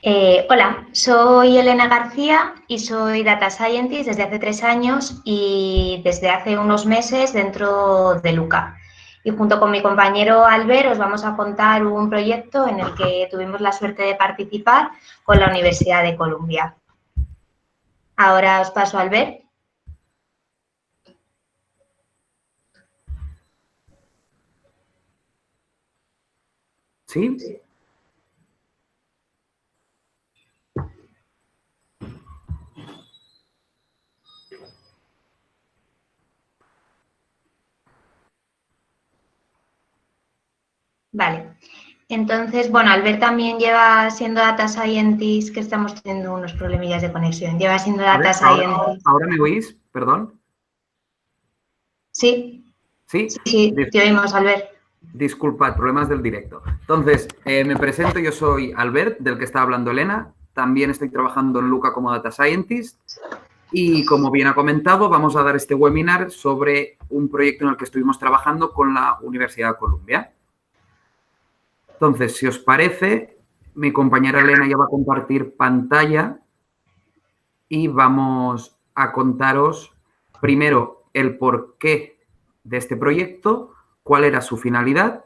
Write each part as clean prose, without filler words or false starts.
Hola, soy Elena García y soy Data Scientist desde hace 3 años y desde hace unos meses dentro de Luca. Y junto con mi compañero Albert os vamos a contar un proyecto en el que tuvimos la suerte de participar con la Universidad de Columbia. Ahora os paso a Albert. ¿Sí? Vale. Entonces, bueno, Albert también lleva siendo Data Scientist, que estamos teniendo unos problemillas de conexión. Lleva siendo A ver, Data Scientist. ahora me oís, perdón. Sí, Sí, sí, te oímos, Albert. disculpad, problemas del directo. Entonces, me presento, yo soy Albert, del que está hablando Elena. También estoy trabajando en Luca como Data Scientist. Y como bien ha comentado, vamos a dar este webinar sobre un proyecto en el que estuvimos trabajando con la Universidad de Columbia. Entonces, si os parece, mi compañera Elena ya va a compartir pantalla y vamos a contaros primero el porqué de este proyecto, cuál era su finalidad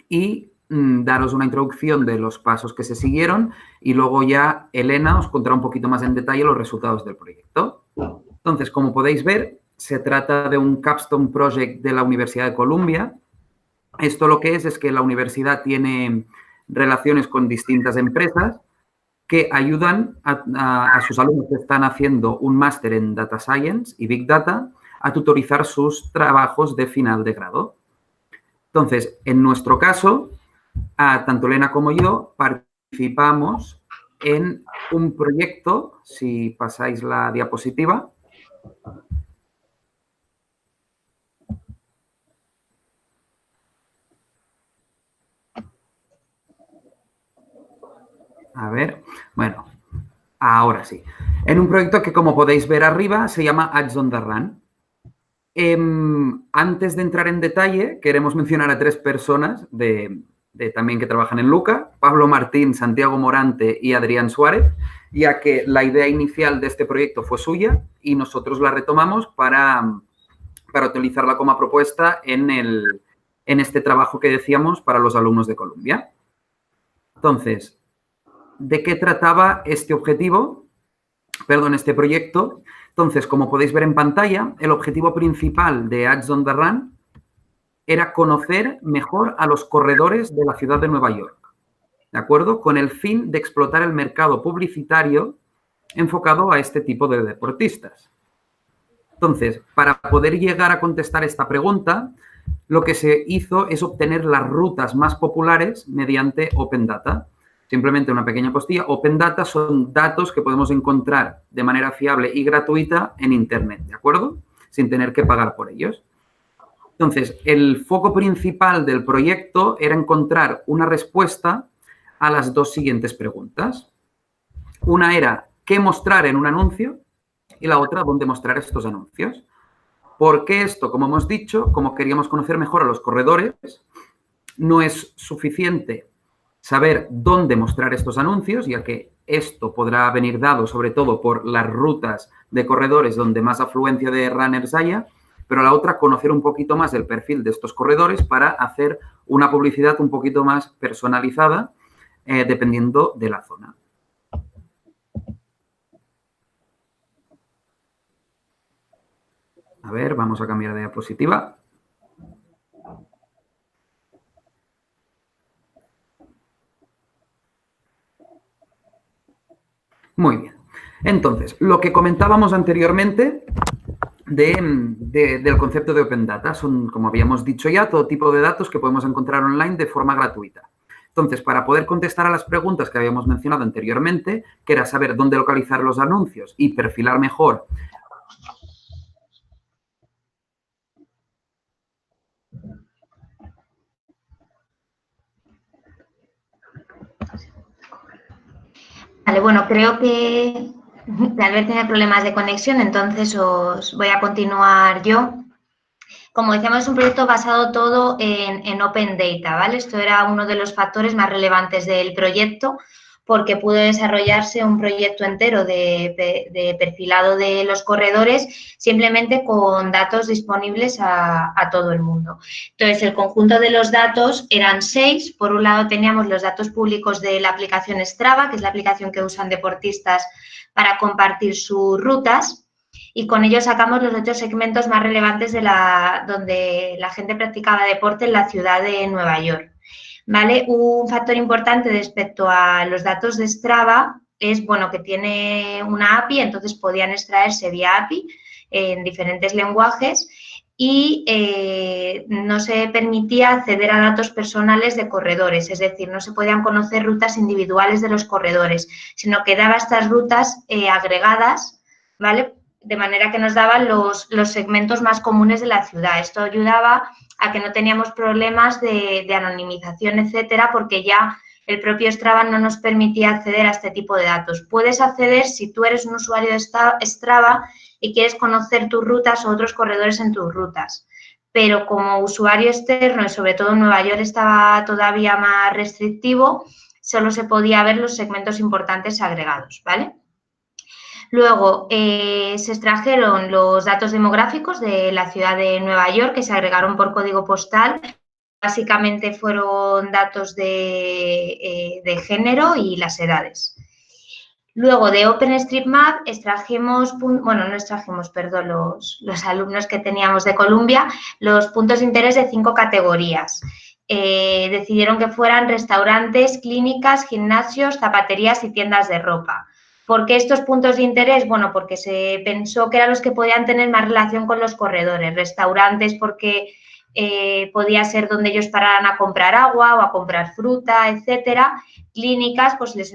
y daros una introducción de los pasos que se siguieron y luego ya Elena os contará un poquito más en detalle los resultados del proyecto. Entonces, como podéis ver, se trata de un capstone project de la Universidad de Columbia. Esto lo que es que la universidad tiene relaciones con distintas empresas que ayudan a sus alumnos que están haciendo un máster en Data Science y Big Data a tutorizar sus trabajos de final de grado. Entonces, en nuestro caso, tanto Elena como yo participamos en un proyecto, si pasáis la diapositiva. A ver, bueno, ahora sí. En un proyecto que, como podéis ver arriba, se llama Ads on the Run. Antes de entrar en detalle, queremos mencionar a 3 personas también que trabajan en Luca, Pablo Martín, Santiago Morante y Adrián Suárez, ya que la idea inicial de este proyecto fue suya y nosotros la retomamos para utilizarla como propuesta en este trabajo que decíamos para los alumnos de Columbia. Entonces, ¿de qué trataba este proyecto? Entonces, como podéis ver en pantalla, el objetivo principal de Ads on the Run era conocer mejor a los corredores de la ciudad de Nueva York, ¿de acuerdo? Con el fin de explotar el mercado publicitario enfocado a este tipo de deportistas. Entonces, para poder llegar a contestar esta pregunta, lo que se hizo es obtener las rutas más populares mediante Open Data. Simplemente una pequeña postilla. Open Data son datos que podemos encontrar de manera fiable y gratuita en Internet, ¿de acuerdo? Sin tener que pagar por ellos. Entonces, el foco principal del proyecto era encontrar una respuesta a las 2 siguientes preguntas. Una era, ¿qué mostrar en un anuncio? Y la otra, ¿dónde mostrar estos anuncios? ¿Por qué esto? Como hemos dicho, como queríamos conocer mejor a los corredores, no es suficiente saber dónde mostrar estos anuncios, ya que esto podrá venir dado sobre todo por las rutas de corredores donde más afluencia de runners haya, pero la otra, conocer un poquito más el perfil de estos corredores para hacer una publicidad un poquito más personalizada dependiendo de la zona. A ver, vamos a cambiar de diapositiva. Muy bien. Entonces, lo que comentábamos anteriormente del concepto de Open Data son, como habíamos dicho ya, todo tipo de datos que podemos encontrar online de forma gratuita. Entonces, para poder contestar a las preguntas que habíamos mencionado anteriormente, que era saber dónde localizar los anuncios y perfilar mejor Vale, bueno, creo que Albert tiene problemas de conexión, entonces os voy a continuar yo. Como decíamos, es un proyecto basado todo en Open Data, ¿vale? Esto era uno de los factores más relevantes del proyecto porque pudo desarrollarse un proyecto entero de perfilado de los corredores simplemente con datos disponibles a todo el mundo. Entonces, el conjunto de los datos eran 6. Por un lado, teníamos los datos públicos de la aplicación Strava, que es la aplicación que usan deportistas para compartir sus rutas, y con ello sacamos los 8 segmentos más relevantes donde la gente practicaba deporte en la ciudad de Nueva York. ¿Vale? Un factor importante respecto a los datos de Strava es, bueno, que tiene una API, entonces podían extraerse vía API en diferentes lenguajes y no se permitía acceder a datos personales de corredores, es decir, no se podían conocer rutas individuales de los corredores, sino que daba estas rutas agregadas, ¿vale? De manera que nos daban los segmentos más comunes de la ciudad. Esto ayudaba a que no teníamos problemas de anonimización, etcétera, porque ya el propio Strava no nos permitía acceder a este tipo de datos. Puedes acceder si tú eres un usuario de Strava y quieres conocer tus rutas o otros corredores en tus rutas, pero como usuario externo, y sobre todo en Nueva York estaba todavía más restrictivo, solo se podía ver los segmentos importantes agregados, ¿vale? Luego, se extrajeron los datos demográficos de la ciudad de Nueva York, que se agregaron por código postal. Básicamente fueron datos de género y las edades. Luego, de OpenStreetMap extrajimos, bueno, no extrajimos, perdón, los alumnos que teníamos de Columbia, los puntos de interés de 5 categorías. Decidieron que fueran restaurantes, clínicas, gimnasios, zapaterías y tiendas de ropa. ¿Por qué estos puntos de interés? Bueno, porque se pensó que eran los que podían tener más relación con los corredores. Restaurantes porque podía ser donde ellos pararan a comprar agua o a comprar fruta, etcétera. Clínicas, pues les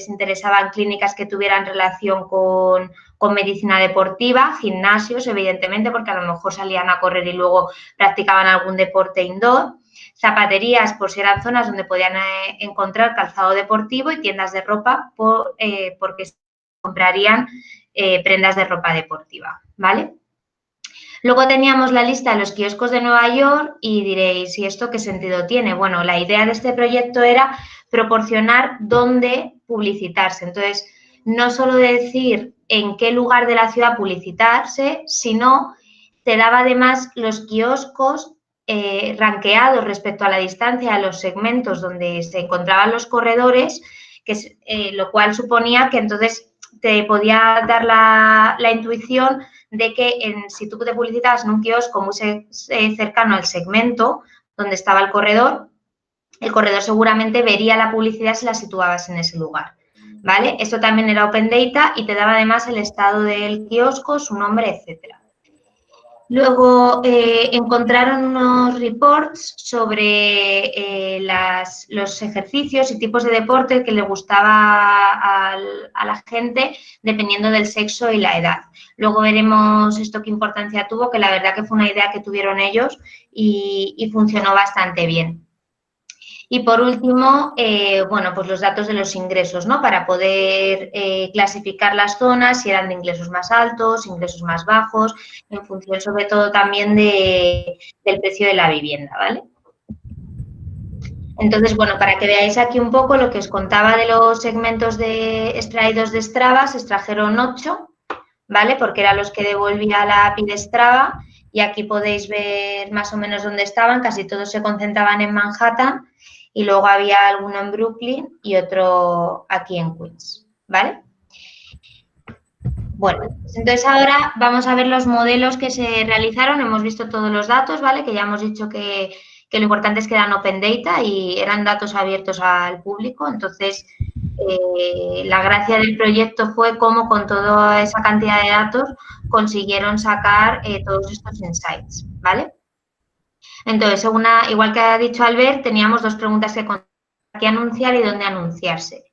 interesaban clínicas que tuvieran relación con medicina deportiva. Gimnasios, evidentemente, porque a lo mejor salían a correr y luego practicaban algún deporte indoor. Zapaterías, por si eran zonas donde podían encontrar calzado deportivo, y tiendas de ropa porque comprarían prendas de ropa deportiva, ¿vale? Luego teníamos la lista de los kioscos de Nueva York y diréis, ¿y esto qué sentido tiene? Bueno, la idea de este proyecto era proporcionar dónde publicitarse. Entonces, no solo decir en qué lugar de la ciudad publicitarse, sino te daba además los kioscos ranqueados respecto a la distancia a los segmentos donde se encontraban los corredores, lo cual suponía que entonces te podía dar la intuición de que si tú te publicitabas en un kiosco muy cercano al segmento donde estaba el corredor seguramente vería la publicidad si la situabas en ese lugar, ¿vale? Esto también era Open Data y te daba además el estado del kiosco, su nombre, etcétera. Luego encontraron unos reports sobre los ejercicios y tipos de deporte que le gustaba a la gente dependiendo del sexo y la edad. Luego veremos esto qué importancia tuvo, que la verdad que fue una idea que tuvieron ellos y funcionó bastante bien. Y por último, bueno, pues los datos de los ingresos, ¿no? Para poder clasificar las zonas, si eran de ingresos más altos, ingresos más bajos, en función sobre todo también del precio de la vivienda, ¿vale? Entonces, bueno, para que veáis aquí un poco lo que os contaba de los segmentos extraídos de Strava, se extrajeron 8, ¿vale? Porque eran los que devolvía la API de Strava, y aquí podéis ver más o menos dónde estaban, casi todos se concentraban en Manhattan, y luego había alguno en Brooklyn y otro aquí en Queens, ¿vale? Bueno, entonces ahora vamos a ver los modelos que se realizaron. Hemos visto todos los datos, ¿vale? Que ya hemos dicho que lo importante es que eran Open Data y eran datos abiertos al público. Entonces, la gracia del proyecto fue cómo con toda esa cantidad de datos consiguieron sacar todos estos insights, ¿vale? Entonces, igual que ha dicho Albert, teníamos 2 preguntas que contestar: ¿qué anunciar y dónde anunciarse?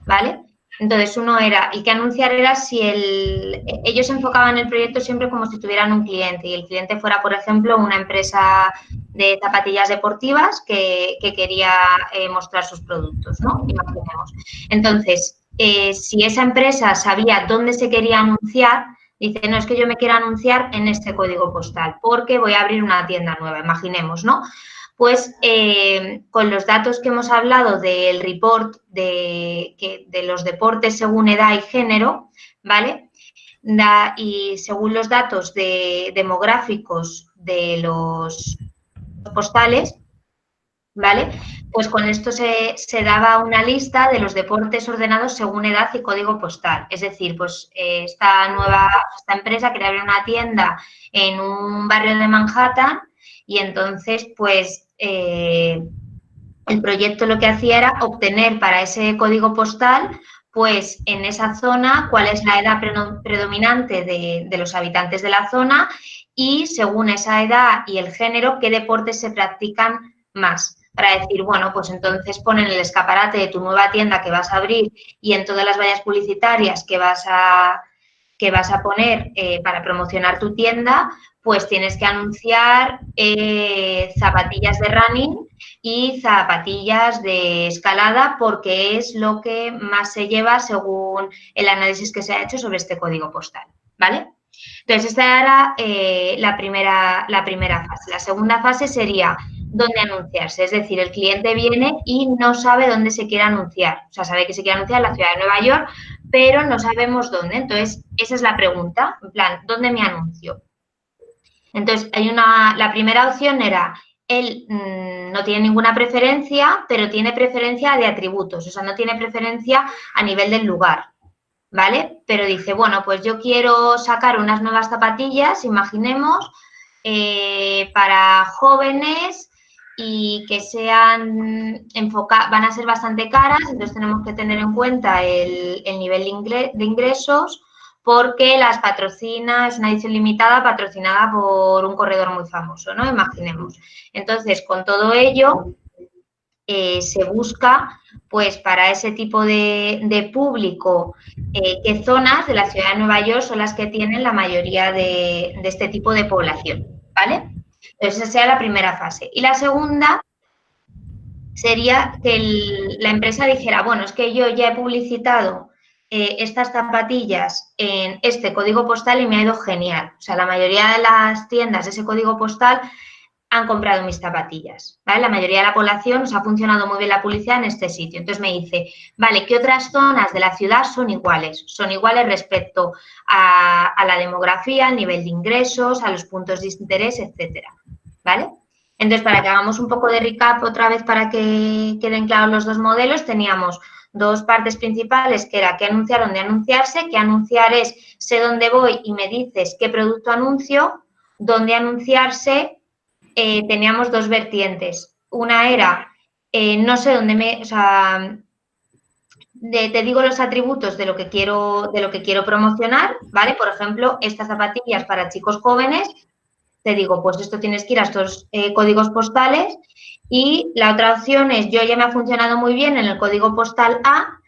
¿Vale? Entonces, uno era, ¿y qué anunciar era si ellos enfocaban el proyecto siempre como si tuvieran un cliente, y el cliente fuera, por ejemplo, una empresa de zapatillas deportivas que quería mostrar sus productos, ¿no? Imaginemos. Entonces, si esa empresa sabía dónde se quería anunciar, dice, no, es que yo me quiero anunciar en este código postal porque voy a abrir una tienda nueva, imaginemos, ¿no? pues con los datos que hemos hablado del report de los deportes según edad y género, ¿vale? Y según los datos demográficos de los postales, ¿vale? Pues con esto se daba una lista de los deportes ordenados según edad y código postal. Es decir, pues esta empresa quería abrir una tienda en un barrio de Manhattan y entonces, pues, el proyecto lo que hacía era obtener para ese código postal, pues en esa zona, cuál es la edad predominante de los habitantes de la zona y según esa edad y el género, qué deportes se practican más. Para decir, bueno, pues entonces pon en el escaparate de tu nueva tienda que vas a abrir y en todas las vallas publicitarias que vas a poner para promocionar tu tienda, pues tienes que anunciar zapatillas de running y zapatillas de escalada porque es lo que más se lleva según el análisis que se ha hecho sobre este código postal, ¿vale? Entonces, esta era la primera fase. La segunda fase sería dónde anunciarse, es decir, el cliente viene y no sabe dónde se quiere anunciar. O sea, sabe que se quiere anunciar en la ciudad de Nueva York, pero no sabemos dónde. Entonces, esa es la pregunta, en plan, ¿dónde me anuncio? Entonces, la primera opción era, él no tiene ninguna preferencia, pero tiene preferencia de atributos, o sea, no tiene preferencia a nivel del lugar, ¿vale? Pero dice, bueno, pues yo quiero sacar unas nuevas zapatillas, imaginemos, para jóvenes y que sean van a ser bastante caras, entonces tenemos que tener en cuenta el nivel de ingresos porque las patrocina, es una edición limitada patrocinada por un corredor muy famoso, ¿no? Imaginemos. Entonces, con todo ello, se busca, pues, para ese tipo de público, qué zonas de la ciudad de Nueva York son las que tienen la mayoría de este tipo de población, ¿vale? Entonces, esa sería la primera fase. Y la segunda sería que la empresa dijera, bueno, es que yo ya he publicitado estas zapatillas en este código postal y me ha ido genial. O sea, la mayoría de las tiendas de ese código postal han comprado mis zapatillas, ¿vale? La mayoría de la población nos ha funcionado muy bien la publicidad en este sitio. Entonces me dice, vale, ¿qué otras zonas de la ciudad son iguales? Son iguales respecto a la demografía, al nivel de ingresos, a los puntos de interés, etcétera, ¿vale? Entonces, para que hagamos un poco de recap otra vez para que queden claros los dos modelos, teníamos dos partes principales, que era qué anunciar, dónde anunciarse. Qué anunciar es, sé dónde voy y me dices qué producto anuncio. Dónde anunciarse, teníamos dos vertientes. Una era, no sé dónde o sea, te digo los atributos de lo que quiero promocionar, ¿vale? Por ejemplo, estas zapatillas para chicos jóvenes, te digo, pues esto tienes que ir a estos códigos postales. Y la otra opción es, yo ya me ha funcionado muy bien en el código postal A,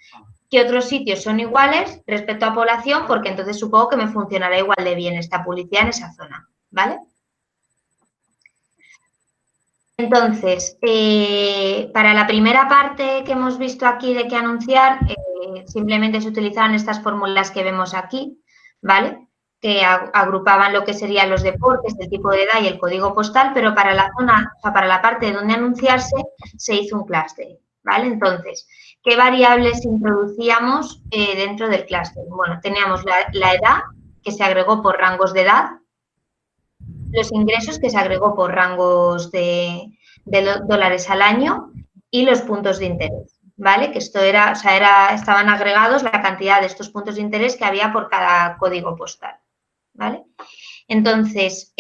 ¿qué otros sitios son iguales respecto a población? Porque entonces supongo que me funcionará igual de bien esta publicidad en esa zona, ¿vale? Entonces, para la primera parte que hemos visto aquí de qué anunciar, simplemente se utilizaban estas fórmulas que vemos aquí, ¿vale? Que agrupaban lo que serían los deportes, el tipo de edad y el código postal, pero para la zona, o sea, para la parte de donde anunciarse, se hizo un clúster, ¿vale? Entonces, ¿qué variables introducíamos dentro del clúster? Bueno, teníamos la edad, que se agregó por rangos de edad, los ingresos, que se agregó por rangos de dólares al año, y los puntos de interés, ¿vale? Que esto era, o sea, estaban agregados la cantidad de estos puntos de interés que había por cada código postal, ¿vale? Entonces,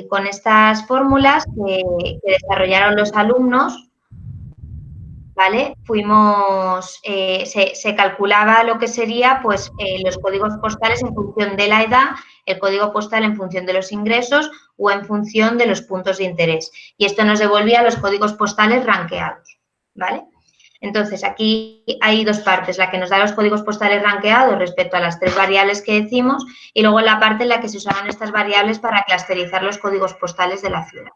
con estas fórmulas que desarrollaron los alumnos, ¿vale? Se calculaba lo que sería, pues, los códigos postales en función de la edad, el código postal en función de los ingresos o en función de los puntos de interés. Y esto nos devolvía los códigos postales ranqueados, ¿vale? Entonces, aquí hay dos partes, la que nos da los códigos postales ranqueados respecto a las tres variables que decimos y luego la parte en la que se usaban estas variables para clusterizar los códigos postales de la ciudad.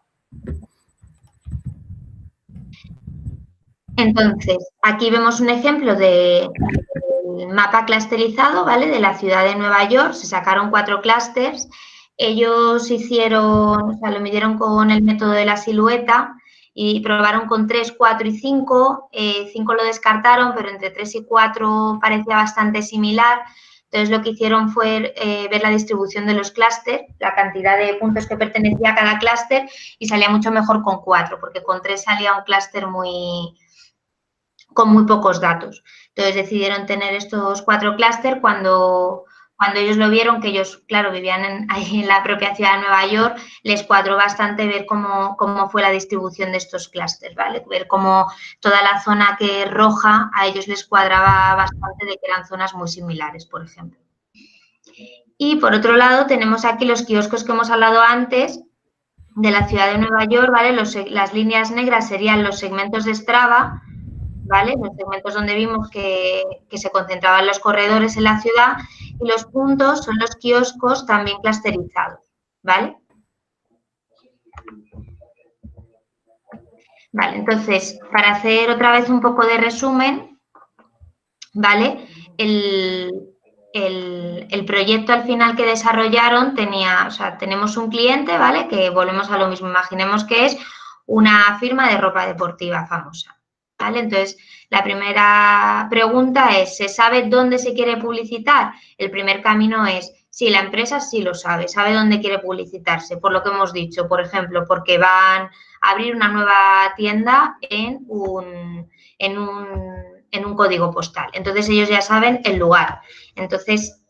Entonces, aquí vemos un ejemplo del mapa clusterizado, ¿vale? De la ciudad de Nueva York. Se sacaron 4 clústeres. Ellos hicieron, o sea, lo midieron con el método de la silueta y probaron con 3, 4 y 5. 5 lo descartaron, pero entre 3 y 4 parecía bastante similar. Entonces, lo que hicieron fue ver la distribución de los clústeres, la cantidad de puntos que pertenecía a cada clúster, y salía mucho mejor con 4, porque con 3 salía un clúster con muy pocos datos. Entonces, decidieron tener estos 4 clústeres cuando ellos lo vieron, que ellos, claro, vivían ahí en la propia ciudad de Nueva York, les cuadró bastante ver cómo fue la distribución de estos clústeres, ¿vale? Ver cómo toda la zona que es roja a ellos les cuadraba bastante de que eran zonas muy similares, por ejemplo. Y, por otro lado, tenemos aquí los kioscos que hemos hablado antes de la ciudad de Nueva York, ¿vale? Las líneas negras serían los segmentos de Strava, ¿vale? Los segmentos donde vimos que se concentraban los corredores en la ciudad, y los puntos son los kioscos también clusterizados, ¿vale? Vale, entonces, para hacer otra vez un poco de resumen, ¿vale? El proyecto al final que desarrollaron tenía, o sea, tenemos un cliente, ¿vale? Que volvemos a lo mismo, imaginemos que es una firma de ropa deportiva famosa, ¿vale? Entonces, la primera pregunta es, ¿se sabe dónde se quiere publicitar? El primer camino es, sí, la empresa sí lo sabe dónde quiere publicitarse, por lo que hemos dicho, por ejemplo, porque van a abrir una nueva tienda en un código postal. Entonces, ellos ya saben el lugar. Entonces,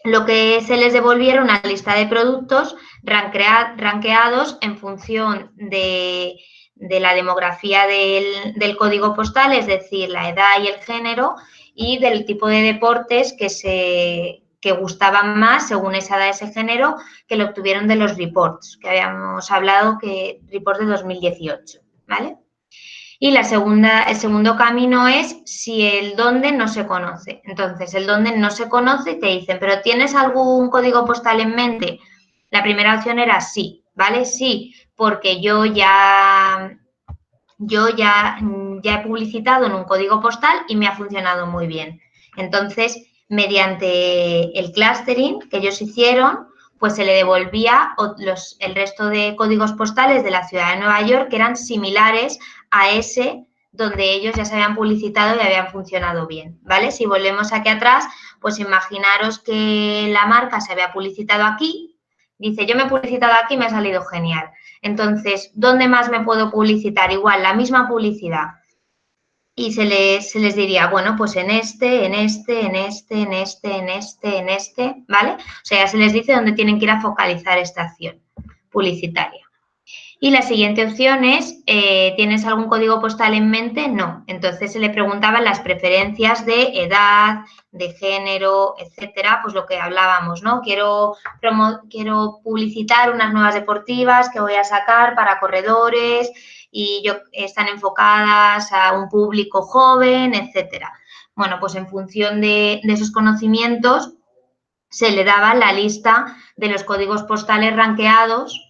lo que se les devolvieron una lista de productos rankeados en función de la demografía del código postal, es decir, la edad y el género, y del tipo de deportes que gustaban más según esa edad, ese género, que lo obtuvieron de los reports, que habíamos hablado, que reports de 2018, ¿vale? Y el segundo camino es si el dónde no se conoce. Entonces, el dónde no se conoce y te dicen, ¿pero tienes algún código postal en mente? La primera opción era sí, ¿vale? Sí, porque yo ya he publicitado en un código postal y me ha funcionado muy bien. Entonces, mediante el clustering que ellos hicieron, pues se le devolvía el resto de códigos postales de la ciudad de Nueva York que eran similares a ese donde ellos ya se habían publicitado y habían funcionado bien, ¿vale? Si volvemos aquí atrás, pues imaginaros que la marca se había publicitado aquí, dice, yo me he publicitado aquí y me ha salido genial. Entonces, ¿dónde más me puedo publicitar? Igual, la misma publicidad. Y se les diría, bueno, pues en este, ¿vale? O sea, ya se les dice dónde tienen que ir a focalizar esta acción publicitaria. Y la siguiente opción es, ¿tienes algún código postal en mente? No. Entonces, se le preguntaban las preferencias de edad, de género, etcétera, pues lo que hablábamos, ¿no? Quiero publicitar unas nuevas deportivas que voy a sacar para corredores y están enfocadas a un público joven, etcétera. Bueno, pues en función de esos conocimientos se le daba la lista de los códigos postales rankeados,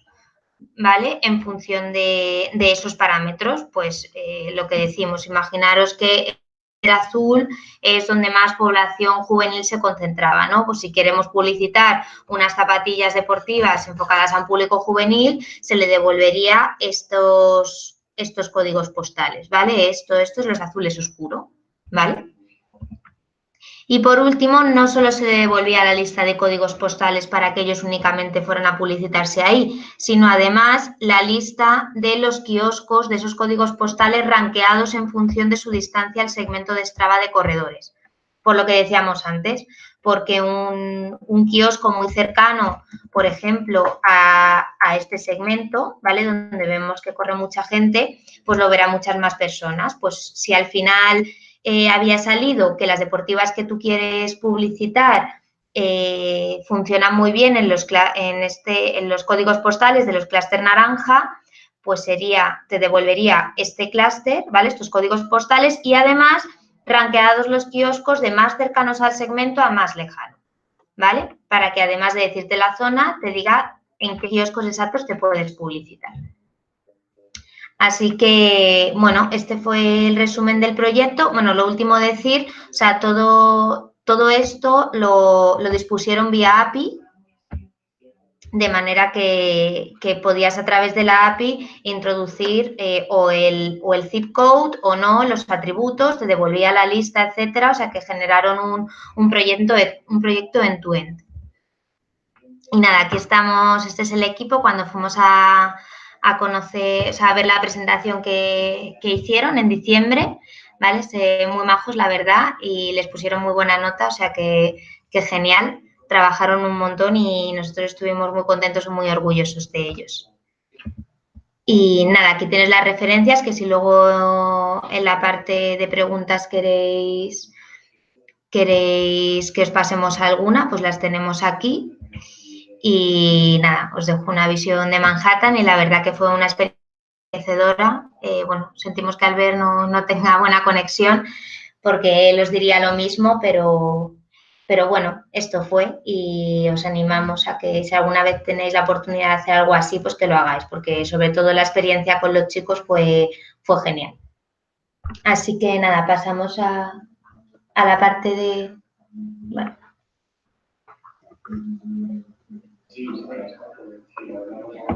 ¿vale? En función de esos parámetros, pues lo que decimos, imaginaros que el azul es donde más población juvenil se concentraba, ¿no? Pues si queremos publicitar unas zapatillas deportivas enfocadas a un público juvenil, se le devolvería estos códigos postales, ¿vale? Esto es los azules oscuro, ¿vale? Y por último, no solo se devolvía la lista de códigos postales para que ellos únicamente fueran a publicitarse ahí, sino además la lista de los kioscos, de esos códigos postales rankeados en función de su distancia al segmento de Strava de corredores. Por lo que decíamos antes, porque un kiosco muy cercano, por ejemplo, a este segmento, ¿vale? Donde vemos que corre mucha gente, pues lo verán muchas más personas. Pues si al final había salido que las deportivas que tú quieres publicitar funcionan muy bien en los códigos postales de los clúster naranja, pues te devolvería este clúster, ¿vale? Estos códigos postales y además rankeados los kioscos de más cercanos al segmento a más lejano, ¿vale? Para que además de decirte la zona, te diga en qué kioscos exactos te puedes publicitar. Así que, bueno, este fue el resumen del proyecto. Bueno, lo último decir, o sea, todo esto lo dispusieron vía API, de manera que podías a través de la API introducir o el zip code o no, los atributos, te devolvía la lista, etcétera, o sea que generaron un proyecto end-to-end. Y nada, aquí estamos, este es el equipo cuando fuimos a conocer, o sea, a ver la presentación que hicieron en diciembre, ¿vale? Muy majos, la verdad, y les pusieron muy buena nota, o sea que genial. Trabajaron un montón y nosotros estuvimos muy contentos y muy orgullosos de ellos. Y nada, aquí tienes las referencias, que si luego en la parte de preguntas queréis que os pasemos alguna, pues las tenemos aquí. Y nada, os dejo una visión de Manhattan y la verdad que fue una experiencia enriquecedora. Bueno, sentimos que Albert no tenga buena conexión porque él os diría lo mismo, pero bueno, esto fue y os animamos a que si alguna vez tenéis la oportunidad de hacer algo así, pues que lo hagáis, porque sobre todo la experiencia con los chicos fue genial. Así que nada, pasamos a la parte de... Bueno.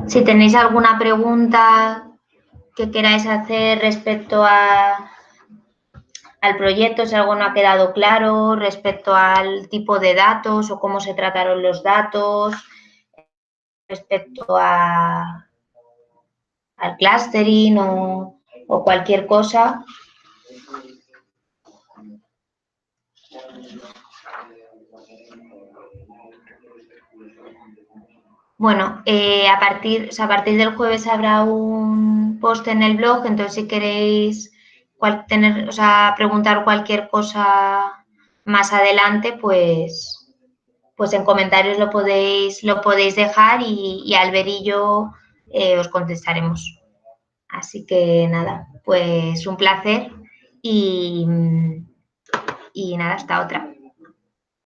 Si tenéis alguna pregunta que queráis hacer respecto al proyecto, si algo no ha quedado claro, respecto al tipo de datos o cómo se trataron los datos, respecto al clustering o cualquier cosa. Bueno, a partir del jueves habrá un post en el blog, entonces si queréis preguntar cualquier cosa más adelante, pues en comentarios lo podéis dejar y Albert y yo os contestaremos. Así que nada, pues un placer y nada, hasta otra.